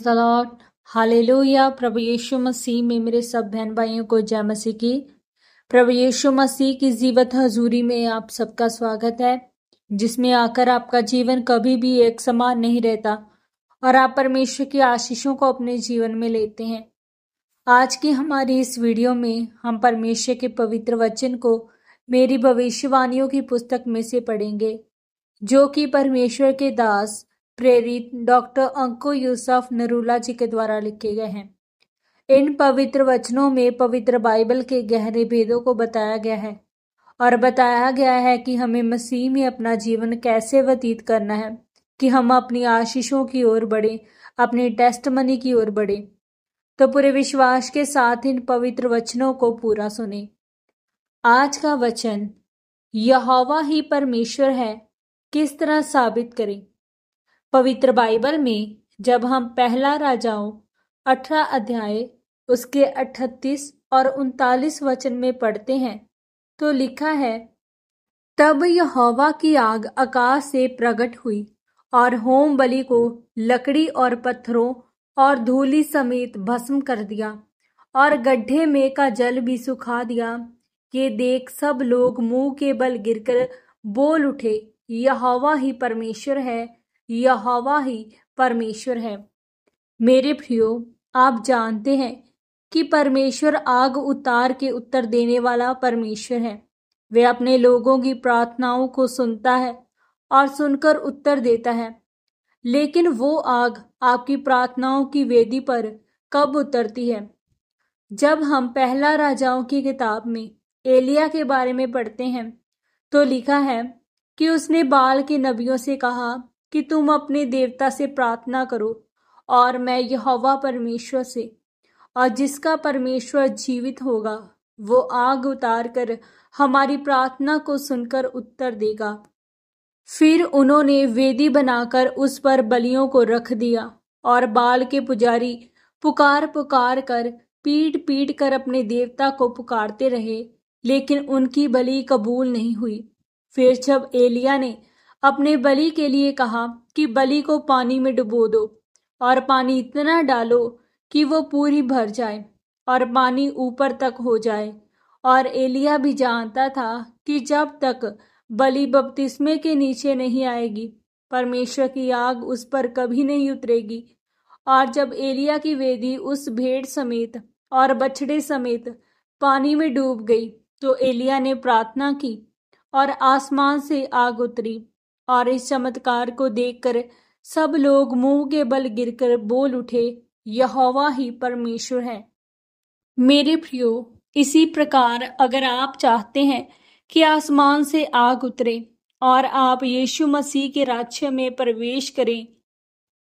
The Lord. Hallelujah. प्रभु यीशु मसीह में मेरे सब बहन भाइयों को जय मसीह की। प्रभु यीशु मसीह की जीवत हजूरी में आप सबका स्वागत है, जिसमें आकर आपका जीवन कभी भी एक समान नहीं रहता और आप परमेश्वर की आशीषों को अपने जीवन में लेते हैं। आज की हमारी इस वीडियो में हम परमेश्वर के पवित्र वचन को मेरी भविष्यवाणियों की पुस्तक में से पढ़ेंगे, जो कि परमेश्वर के दास प्रेरित डॉक्टर अंकु यूसुफ नरूला जी के द्वारा लिखे गए हैं। इन पवित्र वचनों में पवित्र बाइबल के गहरे भेदों को बताया गया है और बताया गया है कि हमें मसीह में अपना जीवन कैसे व्यतीत करना है कि हम अपनी आशीषों की ओर बढ़े, अपनी टेस्टमनी की ओर बढ़े। तो पूरे विश्वास के साथ इन पवित्र वचनों को पूरा सुने। आज का वचन, यहोवा ही परमेश्वर है, किस तरह साबित करें। पवित्र बाइबल में जब हम पहला राजाओं 18 अध्याय उसके 38 और 39 वचन में पढ़ते हैं तो लिखा है, तब यहोवा की आग आकाश से प्रकट हुई और होम बलि को लकड़ी और पत्थरों और धूलि समेत भस्म कर दिया और गड्ढे में का जल भी सुखा दिया। ये देख सब लोग मुंह के बल गिरकर बोल उठे, यहोवा ही परमेश्वर है, यहोवा ही परमेश्वर है। मेरे प्रियो, आप जानते हैं कि परमेश्वर आग उतार के उत्तर देने वाला परमेश्वर है। वे अपने लोगों की प्रार्थनाओं को सुनता है और सुनकर उत्तर देता है। लेकिन वो आग आपकी प्रार्थनाओं की वेदी पर कब उतरती है? जब हम पहला राजाओं की किताब में एलिया के बारे में पढ़ते हैं तो लिखा है कि उसने बाल के नबियों से कहा कि तुम अपने देवता से प्रार्थना करो और मैं यहोवा परमेश्वर से, और जिसका परमेश्वर जीवित होगा वो आग उतार कर हमारी प्रार्थना को सुनकर उत्तर देगा। फिर उन्होंने वेदी बनाकर उस पर बलियों को रख दिया और बाल के पुजारी पुकार पुकार कर पीट पीट कर अपने देवता को पुकारते रहे, लेकिन उनकी बलि कबूल नहीं हुई। फिर जब एलिया ने अपने बलि के लिए कहा कि बलि को पानी में डुबो दो और पानी इतना डालो कि वो पूरी भर जाए और पानी ऊपर तक हो जाए, और एलिया भी जानता था कि जब तक बलि बपतिस्मे के नीचे नहीं आएगी परमेश्वर की आग उस पर कभी नहीं उतरेगी। और जब एलिया की वेदी उस भेड़ समेत और बछड़े समेत पानी में डूब गई तो एलिया ने प्रार्थना की और आसमान से आग उतरी, और इस चमत्कार को देखकर सब लोग मुंह के बल गिरकर बोल उठे, यहोवा ही परमेश्वर है। मेरे प्रियो, इसी प्रकार अगर आप चाहते हैं कि आसमान से आग उतरे और आप यीशु मसीह के राज्य में प्रवेश करें,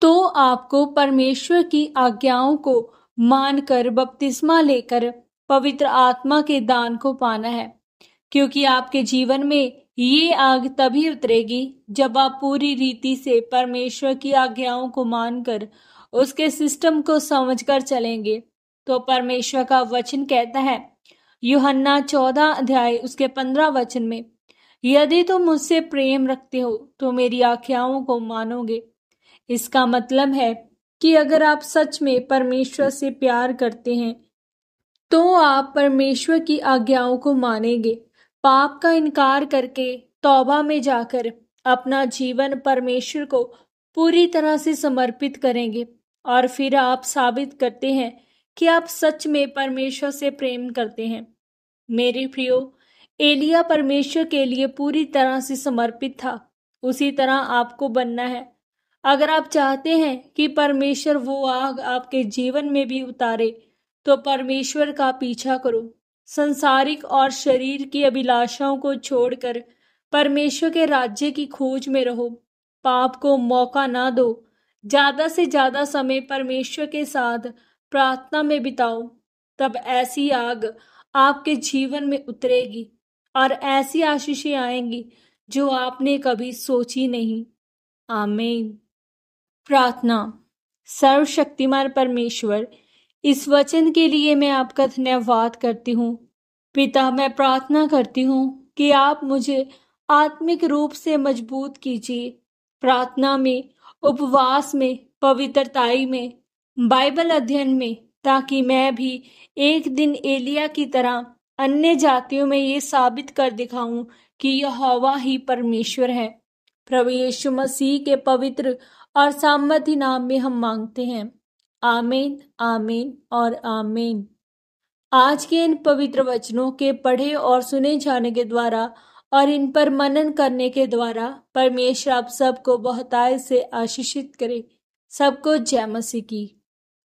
तो आपको परमेश्वर की आज्ञाओं को मानकर बपतिस्मा लेकर पवित्र आत्मा के दान को पाना है, क्योंकि आपके जीवन में ये आग तभी उतरेगी जब आप पूरी रीति से परमेश्वर की आज्ञाओं को मानकर उसके सिस्टम को समझकर चलेंगे। तो परमेश्वर का वचन कहता है, यूहन्ना 14 अध्याय उसके 15 वचन में, यदि तुम मुझसे प्रेम रखते हो तो मेरी आज्ञाओं को मानोगे। इसका मतलब है कि अगर आप सच में परमेश्वर से प्यार करते हैं तो आप परमेश्वर की आज्ञाओं को मानेंगे, पाप का इनकार करके तौबा में जाकर अपना जीवन परमेश्वर को पूरी तरह से समर्पित करेंगे, और फिर आप साबित करते हैं कि आप सच में परमेश्वर से प्रेम करते हैं। मेरे प्रियो, एलिया परमेश्वर के लिए पूरी तरह से समर्पित था, उसी तरह आपको बनना है। अगर आप चाहते हैं कि परमेश्वर वो आग आपके जीवन में भी उतारे तो परमेश्वर का पीछा करो। संसारिक और शरीर की अभिलाषाओं को छोड़कर परमेश्वर के राज्य की खोज में रहो। पाप को मौका ना दो। ज्यादा से ज्यादा समय परमेश्वर के साथ प्रार्थना में बिताओ। तब ऐसी आग आपके जीवन में उतरेगी और ऐसी आशीषें आएंगी जो आपने कभी सोची नहीं। आमीन। प्रार्थना। सर्वशक्तिमान परमेश्वर, इस वचन के लिए मैं आपका धन्यवाद करती हूँ। पिता, मैं प्रार्थना करती हूँ कि आप मुझे आत्मिक रूप से मजबूत कीजिए। प्रार्थना में, उपवास में, पवित्रताई में बाइबल अध्ययन में, ताकि मैं भी एक दिन एलिया की तरह अन्य जातियों में ये साबित कर दिखाऊं कि यहोवा ही परमेश्वर है। प्रभु यीशु मसीह के पवित्र और सामर्थी नाम में हम मांगते हैं। आमीन, आमीन और आमीन। आज के इन पवित्र वचनों के पढ़े और सुने जाने के द्वारा और इन पर मनन करने के द्वारा परमेश्वर आप सबको बहुतायत से आशीषित करे। सबको जय मसीह की।